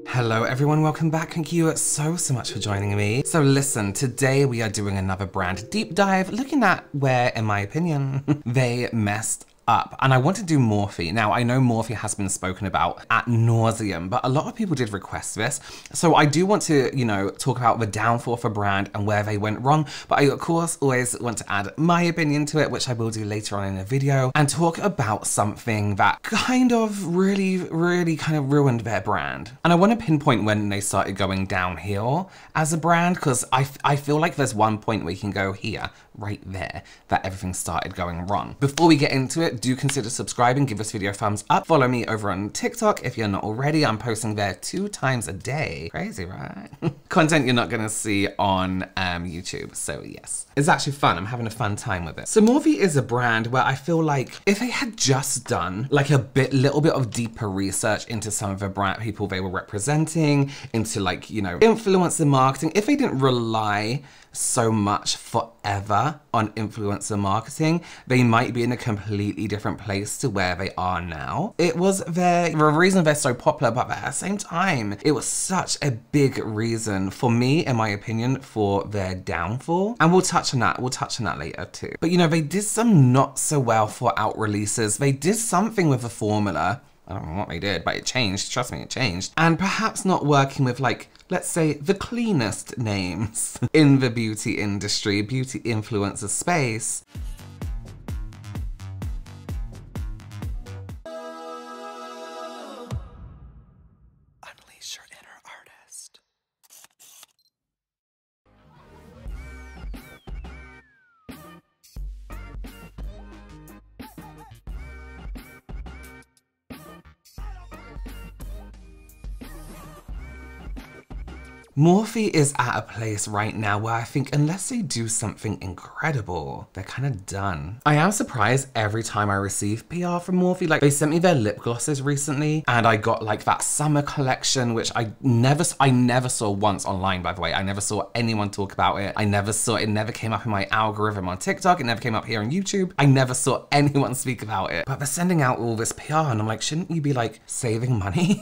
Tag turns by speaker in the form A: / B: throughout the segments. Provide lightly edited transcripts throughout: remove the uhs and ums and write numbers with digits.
A: Hello everyone, welcome back. Thank you so much for joining me. So listen, today we are doing another brand deep dive, looking at where, in my opinion, they messed up. And I want to do Morphe. Now, I know Morphe has been spoken about ad nauseum, but a lot of people did request this. So I do want to, talk about the downfall of a brand and where they went wrong. But I, of course, always want to add my opinion to it, which I will do later on in the video, and talk about something that kind of really kind of ruined their brand. And I want to pinpoint when they started going downhill as a brand, because I feel like there's one point where you can go here, right there, that everything started going wrong. Before we get into it, do consider subscribing, give this video a thumbs up, follow me over on TikTok if you're not already. I'm posting there 2 times a day. Crazy, right? Content you're not gonna see on YouTube, so yes. It's actually fun, I'm having a fun time with it. So Morphe is a brand where I feel like if they had just done like little bit of deeper research into some of the brand people they were representing, into like, influencer marketing, if they didn't rely so much forever on influencer marketing, they might be in a completely different place to where they are now. It was the reason they're so popular, but at the same time, it was such a big reason for me, in my opinion, for their downfall. And we'll touch on that later too. But they did some not so well thought out releases. They did something with the formula. I don't know what they did, but it changed. Trust me, it changed. And perhaps not working with, like, let's say, the cleanest names in the beauty industry, beauty influencer space. Unleash your inner artist. Morphe is at a place right now where I think unless they do something incredible, they're kind of done. I am surprised every time I receive PR from Morphe. Like, they sent me their lip glosses recently, and I got like that summer collection, which I never saw once online, by the way. I never saw anyone talk about it. It never came up in my algorithm on TikTok. It never came up here on YouTube. I never saw anyone speak about it. But they're sending out all this PR, and I'm like, shouldn't you be like saving money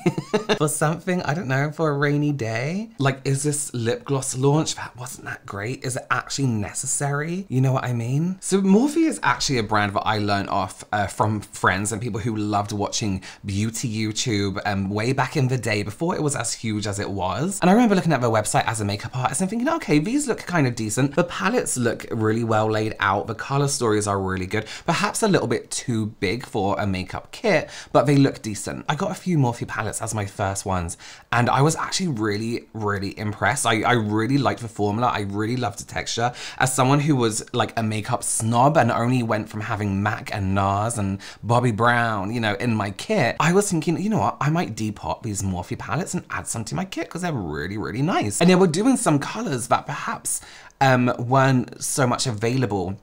A: for something? I don't know, for a rainy day? Like, is this lip gloss launch that wasn't that great? Is it actually necessary? You know what I mean? So Morphe is actually a brand that I learned off from friends and people who loved watching beauty YouTube way back in the day before it was as huge as it was. And I remember looking at their website as a makeup artist and thinking, okay, these look kind of decent. The palettes look really well laid out. The color stories are really good. Perhaps a little bit too big for a makeup kit, but they look decent. I got a few Morphe palettes as my first ones, and I was actually really impressed. I really liked the formula. I really loved the texture. As someone who was like a makeup snob and only went from having MAC and NARS and Bobbi Brown, in my kit, I was thinking, you know what, I might depot these Morphe palettes and add some to my kit because they're really nice. And they were doing some colors that perhaps weren't so much available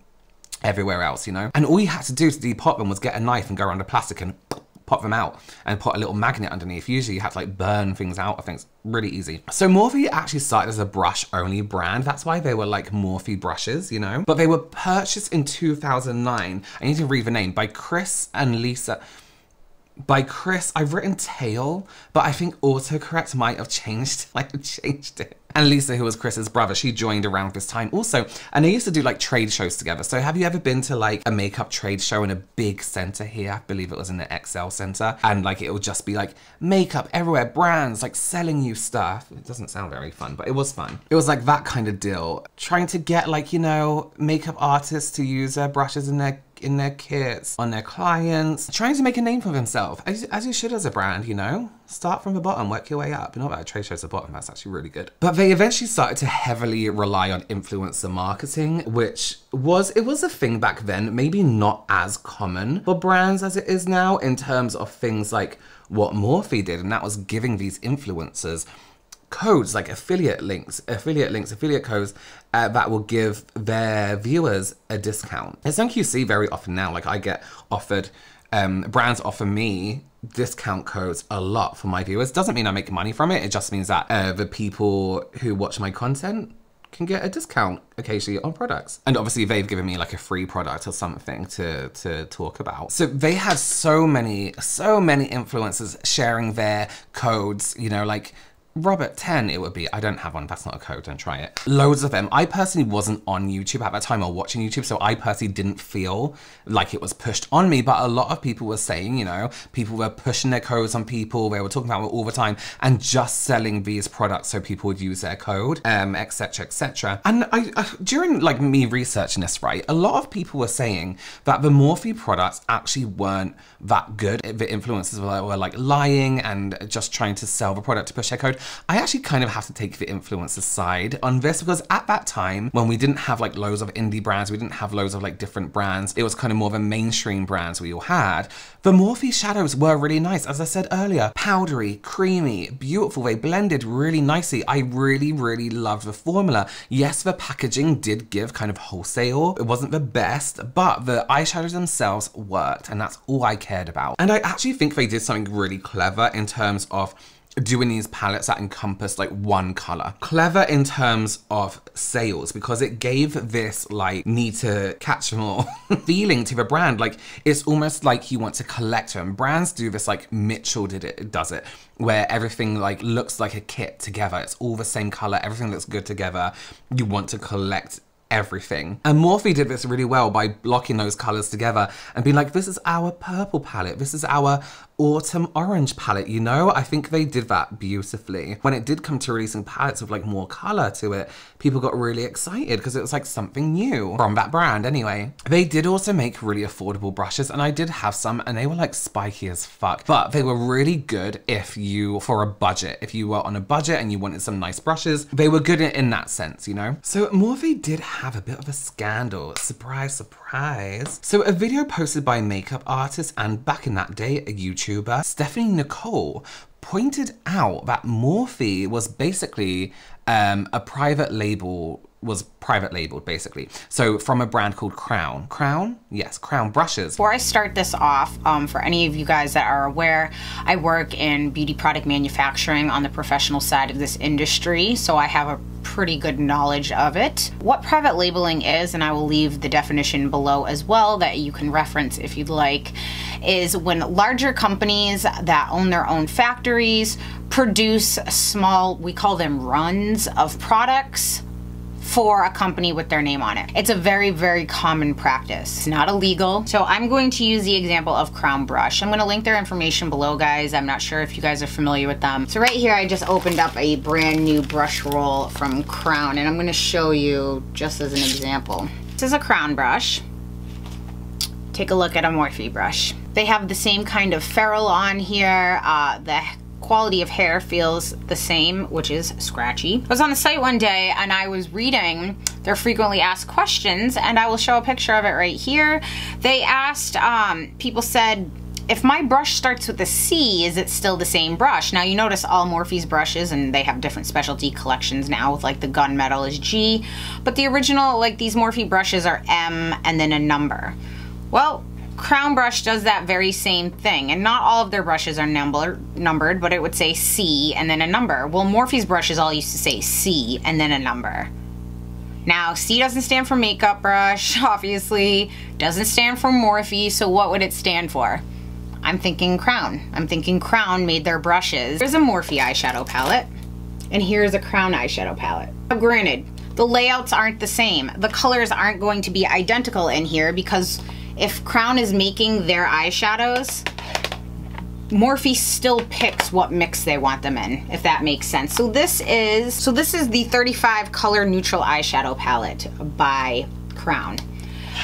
A: everywhere else, And all you had to do to depot them was get a knife and go around the plastic and pop them out and put a little magnet underneath. Usually you have to like burn things out. I think it's really easy. So Morphe actually started as a brush only brand. That's why they were like Morphe brushes, But they were purchased in 2009. I need to read the name, by Chris and Lisa. By Chris, I've written Tail, but I think autocorrect might have changed it. And Lisa, who was Chris's brother, she joined around this time also. And they used to do like trade shows together. So have you ever been to like a makeup trade show in a big center here? I believe it was in the XL Center. And like, it would just be like makeup everywhere, brands like selling you stuff. It doesn't sound very fun, but it was fun. It was like that kind of deal. Trying to get like, makeup artists to use their brushes in their kits, on their clients, trying to make a name for themselves, as you should as a brand, Start from the bottom, work your way up. Not that a trade show's the bottom, that's actually really good. But they eventually started to heavily rely on influencer marketing, which was a thing back then, maybe not as common for brands as it is now in terms of things like what Morphe did, and that was giving these influencers codes like affiliate codes that will give their viewers a discount. It's something you see very often now. Like I get offered, brands offer me discount codes a lot for my viewers. Doesn't mean I make money from it. It just means that the people who watch my content can get a discount occasionally on products. And obviously they've given me like a free product or something to talk about. So they had so many influencers sharing their codes, like Robert 10 it would be. I don't have one, that's not a code, don't try it. Loads of them. I personally wasn't on YouTube at that time or watching YouTube, so I personally didn't feel like it was pushed on me, but a lot of people were saying, you know, people were pushing their codes on people, they were talking about it all the time, and just selling these products so people would use their code, etc, etc. And during like me researching this, right, a lot of people were saying that the Morphe products actually weren't that good. The influencers were like lying and just trying to sell the product to push their code. I actually kind of have to take the influencer side on this, because at that time when we didn't have like loads of indie brands, we didn't have loads of like different brands, it was kind of more of a mainstream brands we all had. The Morphe shadows were really nice, as I said earlier, powdery, creamy, beautiful, they blended really nicely. I really, really loved the formula. Yes, the packaging did give kind of wholesale, it wasn't the best, but the eyeshadows themselves worked, and that's all I cared about. And I actually think they did something really clever in terms of doing these palettes that encompass like one color. Clever in terms of sales, because it gave this like need to catch them all feeling to the brand. Like it's almost like you want to collect them. Brands do this, like Mitchell does it, where everything like looks like a kit together. It's all the same color, everything looks good together. You want to collect everything. And Morphe did this really well by blocking those colors together and being like, this is our purple palette, this is our autumn orange palette, you know? I think they did that beautifully. When it did come to releasing palettes with like more color to it, people got really excited because it was like something new from that brand anyway. They did also make really affordable brushes, and I did have some, and they were like spiky as fuck, but they were really good if you, for a budget, if you were on a budget and you wanted some nice brushes, they were good in that sense, you know? So Morphe did have a bit of a scandal. Surprise, surprise. So a video posted by a makeup artist and back in that day, a YouTuber, Stephanie Nicole, pointed out that Morphe was basically a private label, was private labeled basically. So from a brand called Crown. Crown? Yes, Crown brushes.
B: Before I start this off, for any of you guys that are aware, I work in beauty product manufacturing on the professional side of this industry, so I have a pretty good knowledge of it. What private labeling is, and I will leave the definition below as well that you can reference if you'd like, is when larger companies that own their own factories produce small, we call them runs of products for a company with their name on it. It's a very, very common practice. It's not illegal. So I'm going to use the example of Crown Brush. I'm gonna link their information below, guys. I'm not sure if you guys are familiar with them. So right here, I just opened up a brand new brush roll from Crown, and I'm gonna show you just as an example. This is a Crown brush. Take a look at a Morphe brush. They have the same kind of ferrule on here. The quality of hair feels the same, which is scratchy. I was on the site one day and I was reading their frequently asked questions, and I will show a picture of it right here. They asked, people said, if my brush starts with a C, is it still the same brush? Now you notice all Morphe's brushes, and they have different specialty collections now with like the gunmetal is G, but the original, like these Morphe brushes are M and then a number. Well, Crown Brush does that very same thing, and not all of their brushes are numbered, but it would say C and then a number. Well, Morphe's brushes all used to say C and then a number. Now, C doesn't stand for makeup brush, obviously, doesn't stand for Morphe, so what would it stand for? I'm thinking Crown. I'm thinking Crown made their brushes. Here's a Morphe eyeshadow palette, and here's a Crown eyeshadow palette. Now, granted, the layouts aren't the same. The colors aren't going to be identical in here because if Crown is making their eyeshadows, Morphe still picks what mix they want them in, if that makes sense. So this is the 35 color neutral eyeshadow palette by Crown.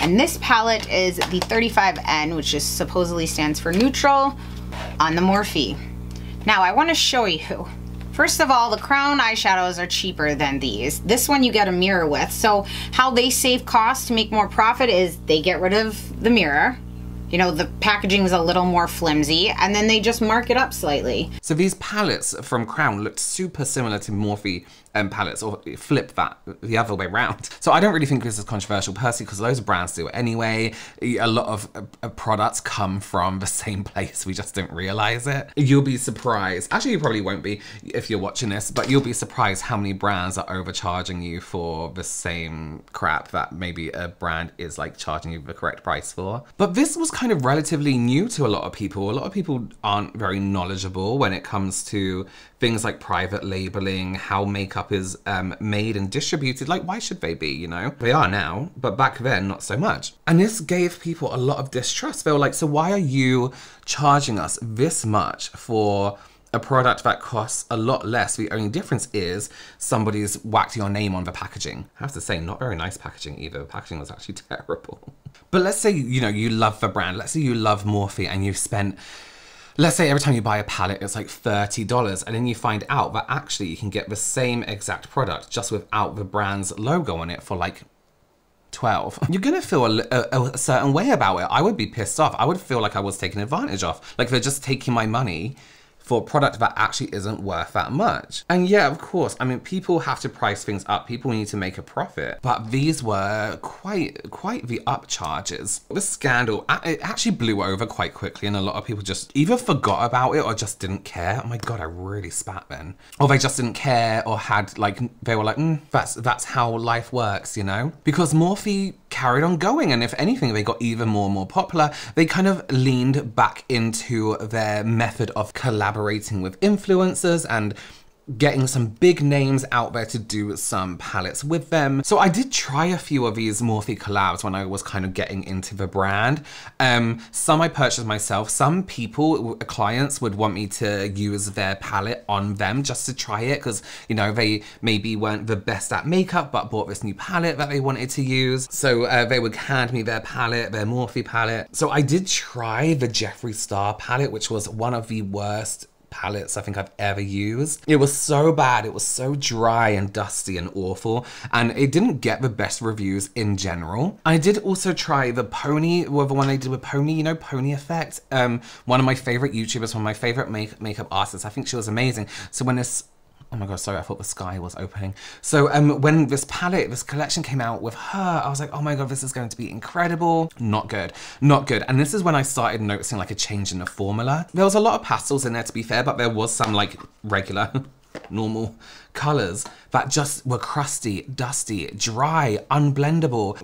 B: And this palette is the 35N, which just supposedly stands for neutral, on the Morphe. Now I want to show you. First of all, the Crown eyeshadows are cheaper than these. This one you get a mirror with. So how they save costs to make more profit is they get rid of the mirror. You know, the packaging is a little more flimsy, and then they just mark it up slightly.
A: So these palettes from Crown looked super similar to Morphe palettes, or flip that the other way around. So I don't really think this is controversial personally, because loads of brands do it anyway. A lot of products come from the same place, we just don't realize it. You'll be surprised, actually you probably won't be if you're watching this, but you'll be surprised how many brands are overcharging you for the same crap that maybe a brand is like charging you the correct price for. But this was kind of relatively new to a lot of people. A lot of people aren't very knowledgeable when it comes to things like private labeling, how makeup is made and distributed. Like, why should they be, you know? They are now, but back then, not so much. And this gave people a lot of distrust. They were like, so why are you charging us this much for a product that costs a lot less? The only difference is somebody's whacked your name on the packaging. I have to say, not very nice packaging either. The packaging was actually terrible. But let's say, you know, you love the brand. Let's say you love Morphe and you've spent, let's say every time you buy a palette, it's like $30, and then you find out that actually you can get the same exact product just without the brand's logo on it for like 12. You're gonna feel a certain way about it. I would be pissed off. I would feel like I was taken advantage of. Like they're just taking my money for a product that actually isn't worth that much. And yeah, of course, I mean, people have to price things up. People need to make a profit. But these were quite the upcharges. The scandal, it actually blew over quite quickly, and a lot of people just either forgot about it or just didn't care. Oh my God, I really spat then. Or they just didn't care, or had like, they were like, that's how life works, you know? Because Morphe carried on going, and if anything, they got even more and more popular. They kind of leaned back into their method of collaborating with influencers and getting some big names out there to do some palettes with them. So I did try a few of these Morphe collabs when I was kind of getting into the brand. Some I purchased myself. Some people, clients, would want me to use their palette on them just to try it, because, you know, they maybe weren't the best at makeup but bought this new palette that they wanted to use. So they would hand me their palette, their Morphe palette. So I did try the Jeffree Star palette, which was one of the worst palettes I think I've ever used. It was so bad. It was so dry and dusty and awful, and it didn't get the best reviews in general. I did also try the Pony, the one they did with Pony, you know, Pony Effect. One of my favorite YouTubers, one of my favorite makeup artists. I think she was amazing. So when this, oh my God, sorry, I thought the sky was opening. So when this palette, this collection came out with her, I was like, oh my God, this is going to be incredible. Not good, not good. And this is when I started noticing like a change in the formula. There was a lot of pastels in there, to be fair, but there was some like regular, normal colors that just were crusty, dusty, dry, unblendable.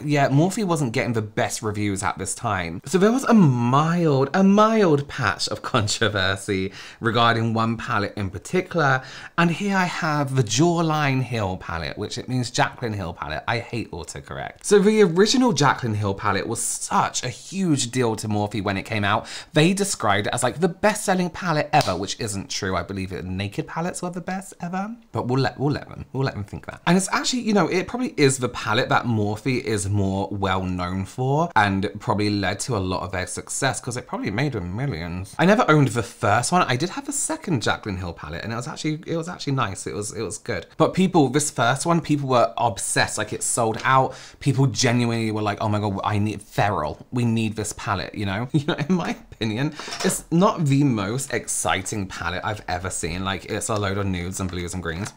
A: Yeah, Morphe wasn't getting the best reviews at this time. So there was a mild patch of controversy regarding one palette in particular. And here I have the Jawline Hill palette, which it means Jaclyn Hill palette. I hate autocorrect. So the original Jaclyn Hill palette was such a huge deal to Morphe when it came out. They described it as like the best-selling palette ever, which isn't true. I believe it Naked palettes were the best ever, but we'll let them think that. And it's actually, you know, it probably is the palette that Morphe is more well known for, and probably led to a lot of their success, because it probably made them millions. I never owned the first one. I did have the second Jaclyn Hill palette, and it was actually nice. It was good. But this first one, people were obsessed. Like, it sold out. People genuinely were like, oh my God, I need Feral. We need this palette, you know? You know, in my opinion, it's not the most exciting palette I've ever seen. Like, it's a load of nudes and blues and greens.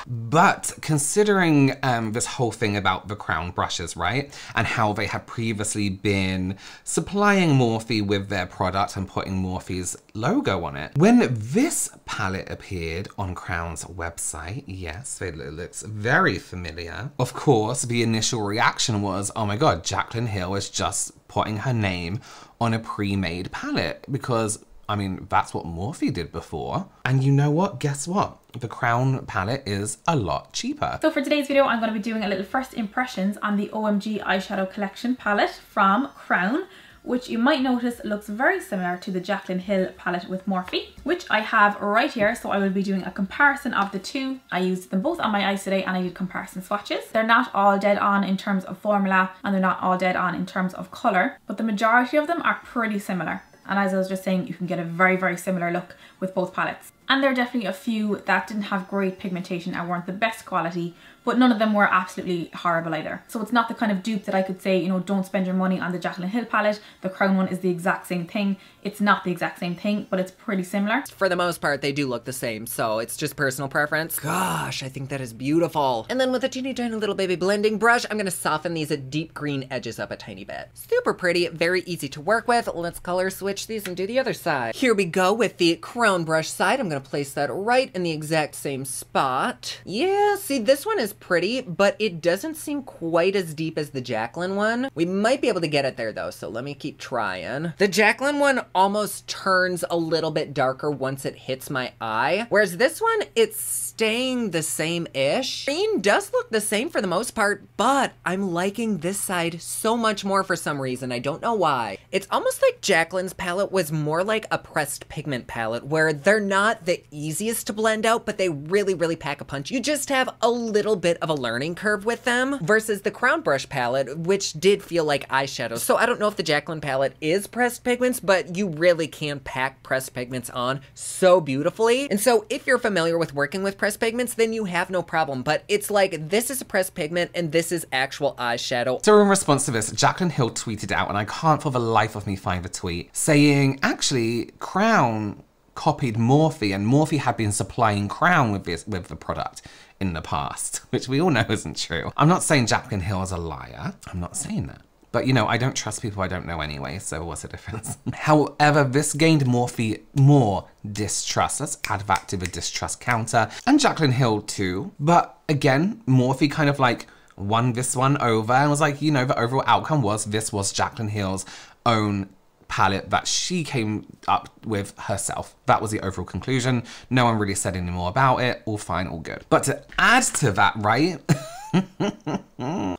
A: But considering this whole thing about the crown brushes, right? And how they had previously been supplying Morphe with their product and putting Morphe's logo on it. When this palette appeared on Crown's website, yes, it looks very familiar. Of course, the initial reaction was, oh my God, Jaclyn Hill is just putting her name on a pre-made palette, because I mean, that's what Morphe did before. And you know what? Guess what? The Crown palette is a lot cheaper.
C: So for today's video, I'm going to be doing a little first impressions on the OMG Eyeshadow Collection palette from Crown, which you might notice looks very similar to the Jaclyn Hill palette with Morphe, which I have right here. So I will be doing a comparison of the two. I used them both on my eyes today and I did comparison swatches. They're not all dead on in terms of formula, and they're not all dead on in terms of color, but the majority of them are pretty similar. And as I was just saying, you can get a very, very similar look with both palettes. And there are definitely a few that didn't have great pigmentation and weren't the best quality, but none of them were absolutely horrible either. So it's not the kind of dupe that I could say, you know, don't spend your money on the Jaclyn Hill palette. The Crown one is the exact same thing. It's not the exact same thing, but it's pretty similar.
D: For the most part, they do look the same, so it's just personal preference. Gosh, I think that is beautiful. And then with a teeny tiny little baby blending brush, I'm gonna soften these deep green edges up a tiny bit. Super pretty, very easy to work with. Let's color switch these and do the other side. Here we go with the Crown brush side. I'm gonna place that right in the exact same spot. Yeah, see, this one is pretty, but it doesn't seem quite as deep as the Jaclyn one. We might be able to get it there though, so let me keep trying. The Jaclyn one almost turns a little bit darker once it hits my eye, whereas this one, it's staying the same-ish. Green does look the same for the most part, but I'm liking this side so much more for some reason. I don't know why. It's almost like Jaclyn's palette was more like a pressed pigment palette, where they're not the easiest to blend out, but they really, really pack a punch. You just have a little bit of a learning curve with them, versus the Crown brush palette, which did feel like eyeshadow. So I don't know if the Jaclyn palette is pressed pigments, but you really can pack pressed pigments on so beautifully. And so if you're familiar with working with pressed pigments, then you have no problem. But it's like, this is a pressed pigment and this is actual eyeshadow.
A: So in response to this, Jaclyn Hill tweeted out, and I can't for the life of me find the tweet, saying, actually, Crown copied Morphe, and Morphe had been supplying Crown with the product in the past, which we all know isn't true. I'm not saying Jaclyn Hill is a liar. I'm not saying that. But, you know, I don't trust people I don't know anyway, so what's the difference? However, this gained Morphe more distrust. Let's add that to the distrust counter. And Jaclyn Hill too. But again, Morphe kind of like won this one over and was like, you know, the overall outcome was this was Jaclyn Hill's own palette that she came up with herself. That was the overall conclusion. No one really said any more about it. All fine, all good. But to add to that, right?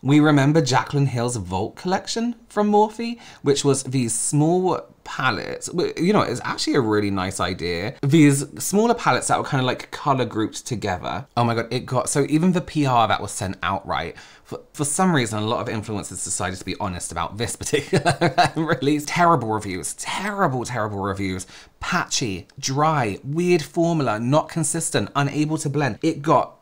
A: We remember Jaclyn Hill's Vault collection from Morphe, which was these small palettes. You know, it's actually a really nice idea. These smaller palettes that were kind of like color grouped together. Oh my God, it got, so even the PR that was sent out, right? For some reason, a lot of influencers decided to be honest about this particular release. Terrible reviews, terrible reviews. Patchy, dry, weird formula, not consistent, unable to blend. It got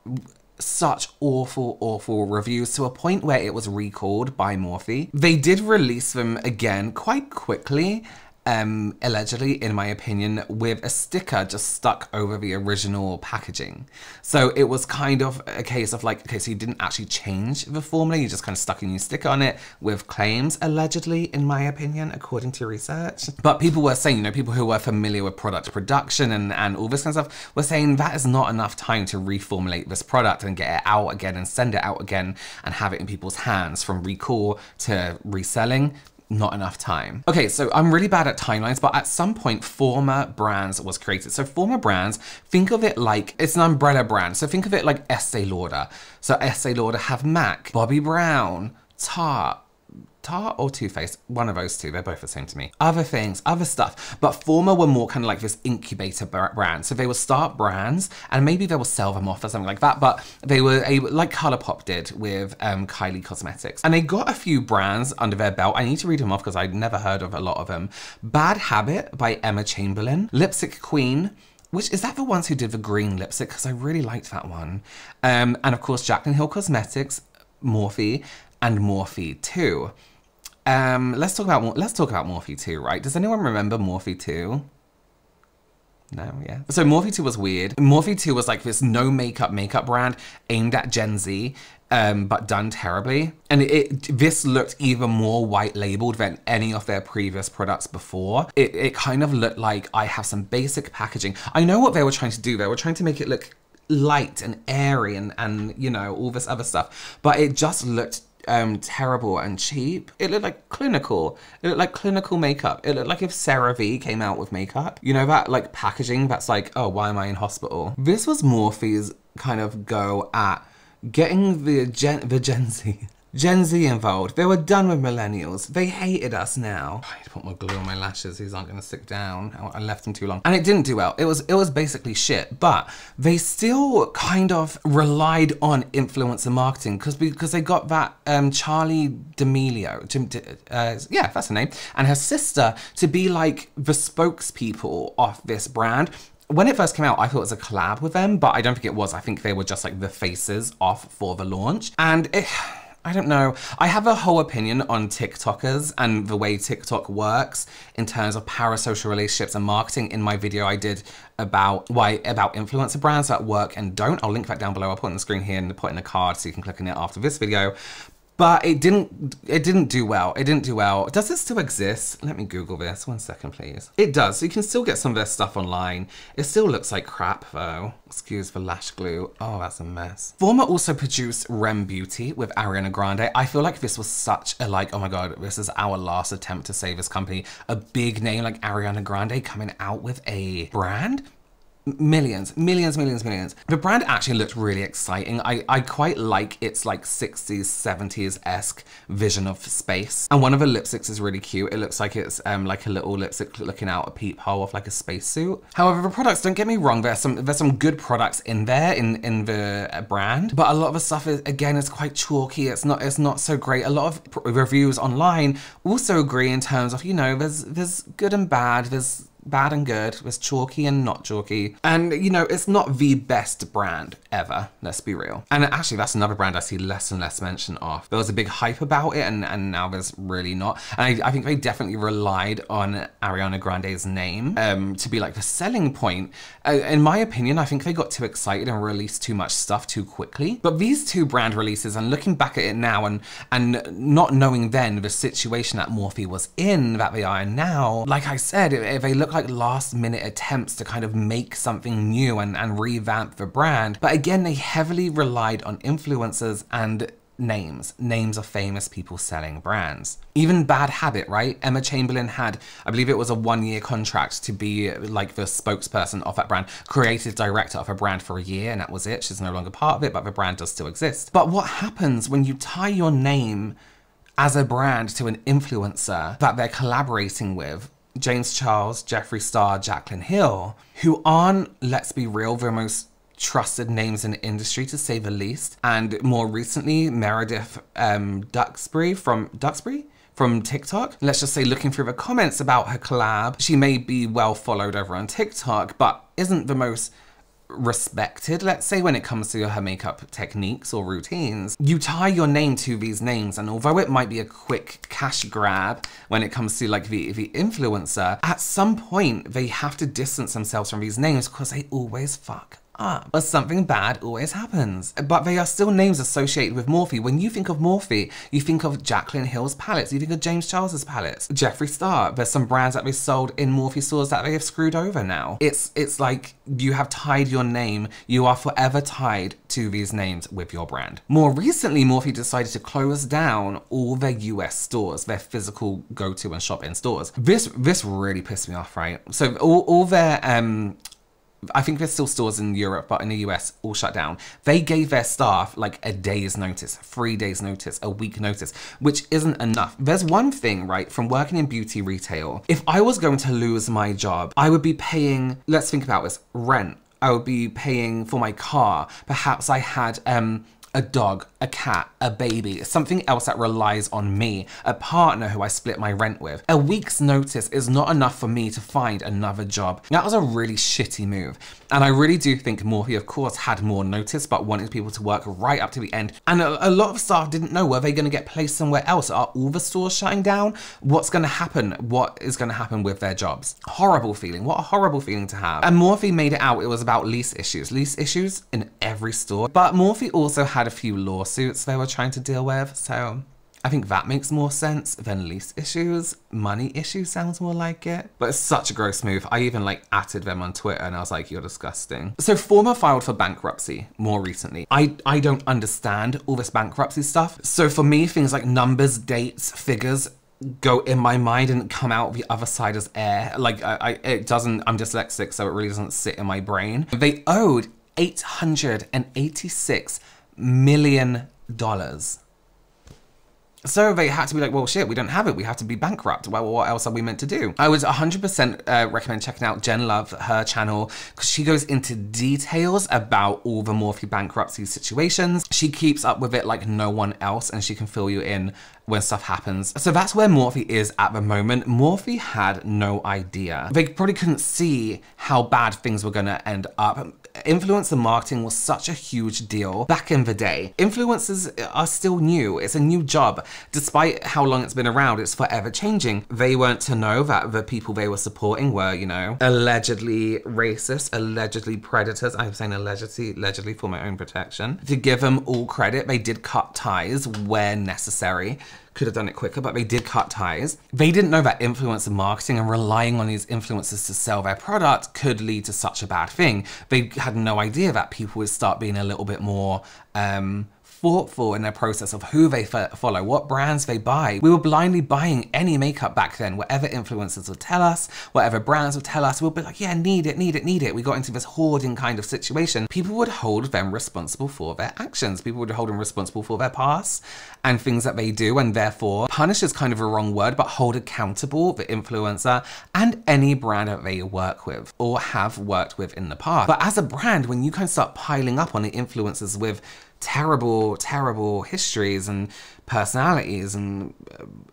A: such awful reviews to a point where it was recalled by Morphe. They did release them again quite quickly, allegedly, in my opinion, with a sticker just stuck over the original packaging. So it was kind of a case of like, okay, so you didn't actually change the formula, you just kind of stuck a new sticker on it with claims, allegedly, in my opinion, according to research. But people were saying, you know, people who were familiar with product production and all this kind of stuff were saying that is not enough time to reformulate this product and get it out again and send it out again and have it in people's hands from recall to reselling. Not enough time. Okay, so I'm really bad at timelines, but at some point Forma Brands was created. So Forma Brands, think of it like, it's an umbrella brand. So think of it like Estee Lauder. So Estee Lauder have MAC, Bobbi Brown, Tarte or Too Faced, one of those two, they're both the same to me. Other things, other stuff. But Forma were more kind of like this incubator brand. So they would start brands and maybe they will sell them off or something like that. But they were able, like Colourpop did with Kylie Cosmetics. And they got a few brands under their belt. I need to read them off because I'd never heard of a lot of them. Bad Habit by Emma Chamberlain. Lipstick Queen, which is that the ones who did the green lipstick? Because I really liked that one. And of course, Jaclyn Hill Cosmetics, Morphe, and Morphe 2. Let's talk about Morphe 2, right? Does anyone remember Morphe 2? No, yeah. So Morphe 2 was weird. Morphe 2 was like this no makeup brand aimed at Gen Z, but done terribly. And this looked even more white labeled than any of their previous products before. It kind of looked like I have some basic packaging. I know what they were trying to do. They were trying to make it look light and airy and you know, all this other stuff. But it just looked terrible and cheap. It looked like clinical. It looked like clinical makeup. It looked like if CeraVe came out with makeup. You know, that like packaging that's like, oh, why am I in hospital? This was Morphe's kind of go at getting the Gen Z involved. They were done with millennials. They hated us now. I need to put more glue on my lashes. These aren't gonna stick down. I left them too long. And it didn't do well. It was basically shit, but they still kind of relied on influencer marketing because they got that Charlie D'Amelio, yeah, that's her name, and her sister to be like the spokespeople of this brand, when it first came out, I thought it was a collab with them, but I don't think it was. I think they were just like the faces off for the launch. And I don't know. I have a whole opinion on TikTokers and the way TikTok works in terms of parasocial relationships and marketing in my video I did about influencer brands that work and don't. I'll link that down below. I'll put it on the screen here and put in a card so you can click on it after this video. But it didn't do well. It didn't do well. Does it still exist? Let me Google this. 1 second, please. It does. So you can still get some of their stuff online. It still looks like crap though. Excuse the lash glue. Oh, that's a mess. Forma also produced Rem Beauty with Ariana Grande. I feel like this was such a like, oh my God, this is our last attempt to save this company. A big name like Ariana Grande coming out with a brand. Millions. The brand actually looked really exciting. I quite like its like 60s, 70s-esque vision of space. And one of the lipsticks is really cute. It looks like it's like a little lipstick looking out a peephole of like a spacesuit. However, the products, don't get me wrong, there's some good products in there in the brand, but a lot of the stuff is, again, is quite chalky. It's not so great. A lot of reviews online also agree in terms of, you know, there's good and bad, there's bad and good, there's chalky and not chalky. And you know, it's not the best brand ever, let's be real. And actually that's another brand I see less and less mention of. There was a big hype about it and now there's really not. And I think they definitely relied on Ariana Grande's name to be like the selling point. In my opinion, I think they got too excited and released too much stuff too quickly. But these two brand releases, and looking back at it now and not knowing then the situation that Morphe was in, that they are in now, like I said, if they look like last minute attempts to kind of make something new and revamp the brand. But again, they heavily relied on influencers and names of famous people selling brands. Even Bad Habit, right? Emma Chamberlain had, I believe it was a 1-year contract to be like the spokesperson of that brand, creative director of a brand for a year, and that was it. She's no longer part of it, but the brand does still exist. But what happens when you tie your name as a brand to an influencer that they're collaborating with? James Charles, Jeffree Star, Jaclyn Hill, who aren't, let's be real, the most trusted names in the industry, to say the least. And more recently, Meredith Duxbury from TikTok. Let's just say, looking through the comments about her collab, she may be well followed over on TikTok, but isn't the most respected, let's say, when it comes to her makeup techniques or routines. You tie your name to these names, and although it might be a quick cash grab when it comes to like the influencer, at some point they have to distance themselves from these names because they always fuck up, or something bad always happens. But they are still names associated with Morphe. When you think of Morphe, you think of Jaclyn Hill's palettes, you think of James Charles's palettes, Jeffree Star. There's some brands that they sold in Morphe stores that they have screwed over now. It's like you have tied your name, you are forever tied to these names with your brand. More recently, Morphe decided to close down all their US stores, their physical go-to and shop in stores. This really pissed me off, right? So all their I think there's still stores in Europe, but in the US, all shut down. They gave their staff like a day's notice, 3 days notice, a week notice, which isn't enough. There's one thing, right, from working in beauty retail, if I was going to lose my job, I would be paying, let's think about this, rent. I would be paying for my car. Perhaps I had a dog, a cat, a baby, something else that relies on me, a partner who I split my rent with. A week's notice is not enough for me to find another job. That was a really shitty move. And I really do think Morphe, of course, had more notice, but wanted people to work right up to the end. And a lot of staff didn't know, were they going to get placed somewhere else? Are all the stores shutting down? What's going to happen? What is going to happen with their jobs? Horrible feeling. What a horrible feeling to have. And Morphe made it out it was about lease issues in every store. But Morphe also had a few lawsuits they were trying to deal with, so I think that makes more sense than lease issues. Money issues sounds more like it. But it's such a gross move. I even like atted them on Twitter and I was like, you're disgusting. So Forma filed for bankruptcy more recently. I don't understand all this bankruptcy stuff. So for me, things like numbers, dates, figures go in my mind and come out the other side as air. Like it doesn't, I'm dyslexic, so it really doesn't sit in my brain. They owed $886 million. So they had to be like, well, shit, we don't have it. We have to be bankrupt. Well, what else are we meant to do? I would 100% recommend checking out Jen Love, her channel, because she goes into details about all the Morphe bankruptcy situations. She keeps up with it like no one else, and she can fill you in when stuff happens. So that's where Morphe is at the moment. Morphe had no idea. They probably couldn't see how bad things were gonna end up. Influencer marketing was such a huge deal back in the day. Influencers are still new. It's a new job. Despite how long it's been around, it's forever changing. They weren't to know that the people they were supporting were, you know, allegedly racist, allegedly predators. I'm saying allegedly for my own protection. To give them all credit, they did cut ties where necessary. Could have done it quicker, but they did cut ties. They didn't know that influencer marketing and relying on these influencers to sell their product could lead to such a bad thing. They had no idea that people would start being a little bit more thoughtful in their process of who they follow, what brands they buy. We were blindly buying any makeup back then. Whatever influencers would tell us, whatever brands would tell us, we'll be like, yeah, need it. We got into this hoarding kind of situation. People would hold them responsible for their actions. People would hold them responsible for their past and things that they do, and therefore punish is kind of a wrong word, but hold accountable the influencer and any brand that they work with or have worked with in the past. But as a brand, when you kind of start piling up on the influencers with terrible histories and personalities and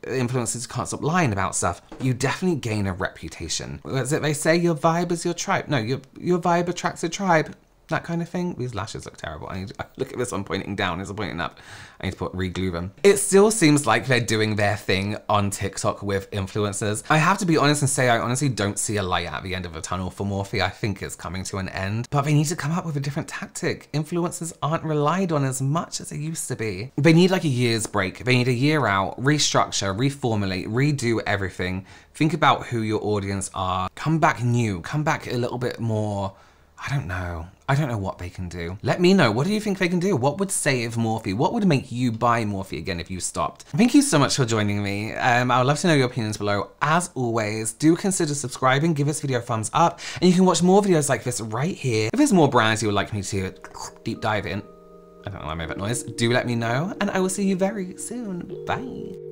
A: influencers can't stop lying about stuff, you definitely gain a reputation. As it they say, your vibe is your tribe. No, your vibe attracts a tribe. That kind of thing. These lashes look terrible. I look at this one pointing down, it's pointing up. I need to re-glue them. It still seems like they're doing their thing on TikTok with influencers. I have to be honest and say I honestly don't see a light at the end of the tunnel for Morphe. I think it's coming to an end, but they need to come up with a different tactic. Influencers aren't relied on as much as they used to be. They need like a year's break. They need a year out, restructure, reformulate, redo everything. Think about who your audience are. Come back new, come back a little bit more, I don't know what they can do. Let me know, what do you think they can do? What would save Morphe? What would make you buy Morphe again if you stopped? Thank you so much for joining me. I would love to know your opinions below. As always, do consider subscribing, give this video a thumbs up, and you can watch more videos like this right here. If there's more brands you would like me to deep dive in, I don't know why I made that noise, do let me know, and I will see you very soon. Bye.